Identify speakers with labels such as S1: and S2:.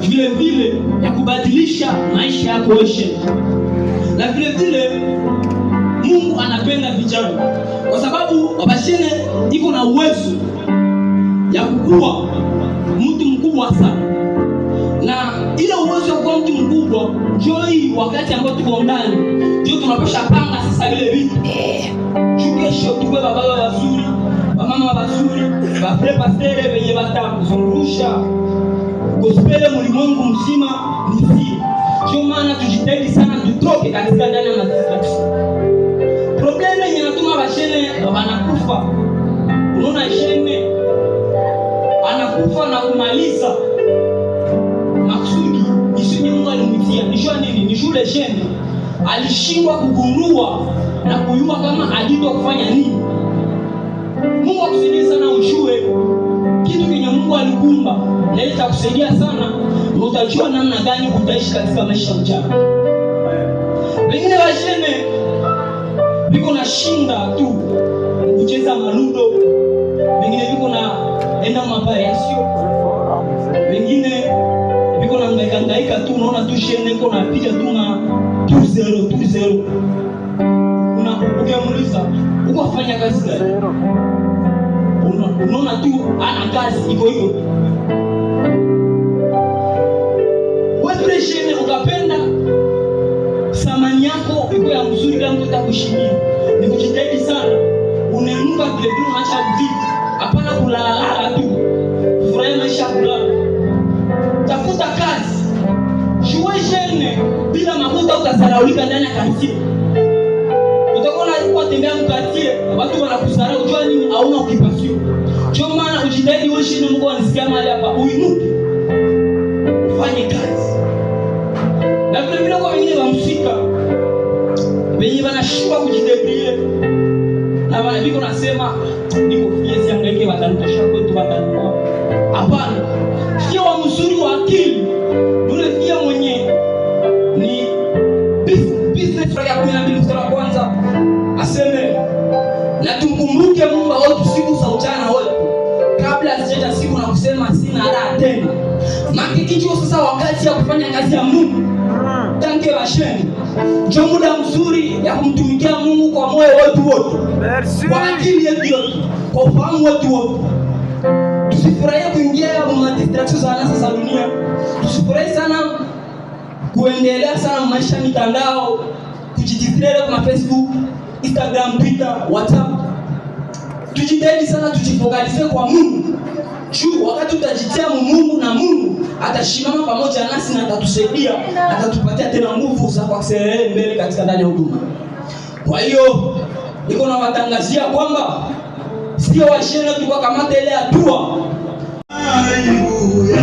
S1: vile vile ya kubadilisha maisha yako wewe. Na vile vile Mungu anapenda vijana kwa sababu wabashene iko na uwezo ya kukua mtu mkubwa sana. Na ile uwezo wa kuwa mtu mkubwa joy wakati ambao tuko ndani ndio tunapasha panga sasa ile vitu. Kesho tuwe baba wazuri, mama wazuri, baba pastere wenye watakuzungusha gospel ulimwengu mzima ni sisi. Ndio maana tujitahidi sana tutoke katika ndani ya matatizo. Problema yenye natuma bashene wanakufa. Unaona sheme anakufa na kumaliza maksudi isije Mungu alimtia. Nishwa nini? Ni shule sheme alishindwa kugundua na kujua kama ajitwa kufanya nini. Mungu akusaidie sana ujue kitu kenye Mungu alikumba na ile itakusaidia sana, utajua namna gani utaishi katika maisha mchana. Wengine washene biko na shinda tu kucheza maludo, wengine biko na enda mapariasio, wengine biko na ngaika tu, unaona tu shene iko na piga tu na 2-0. Ukiamuliza uko afanya kazi gani? Unaona tu ana kazi iko hivyo. Wewe shene ukapenda samani yako iko ya mzuri kama mtu atakushimia. Ni kujitahidi sana. Unaenuka vile vile unaacha vitu. Hapana kulala tu. Furahia maisha kulala. Tafuta kazi. Shule shene bila mafuta utasaraulika ndani ya kanisa. Utaona alikuwa tembea mkatie, watu wanakusarau jua nini hauna ukipasio. Ndio maana ujitahidi wewe shine Mungu anisikia mahali hapa uinuke. Fanye kazi. Na vile vile kwa wengine wamfika. Wenye wanashindwa kujidebrie. Na wanabiko nasema niko fiesi angaike watanitosha kwetu watanitoa. Hapana. Sio wa mzuri wa akili. Yule pia mwenye ni business ya 12 mstari wa kwanza aseme na tukumbuke Mungu wetu siku za ujana wetu kabla sijaja siku na kusema sina raha tena. Makikicho sasa wakati ya kufanya kazi ya Mungu. Tanke washeni. Ndio muda mzuri ya kumtumikia Mungu kwa moyo wetu wote. Kwa akili yetu yote, kwa ufahamu wetu wote. Tusifurahie kuingia kwa distractions za anasa za dunia. Tusifurahie sana kuendelea sana maisha mitandao, kujidistrere kwa Facebook, Instagram, Twitter, WhatsApp. Tujitahidi sana tujifokalize kwa Mungu. Juu wakati utajitia Mungu na Mungu atashimama pamoja nasi na atatusaidia, atatupatia tena nguvu za kuendelea mbele katika ndani ya huduma. Kwa hiyo niko na watangazia kwamba sio washene tu kwa kamata ile hatua. Haleluya.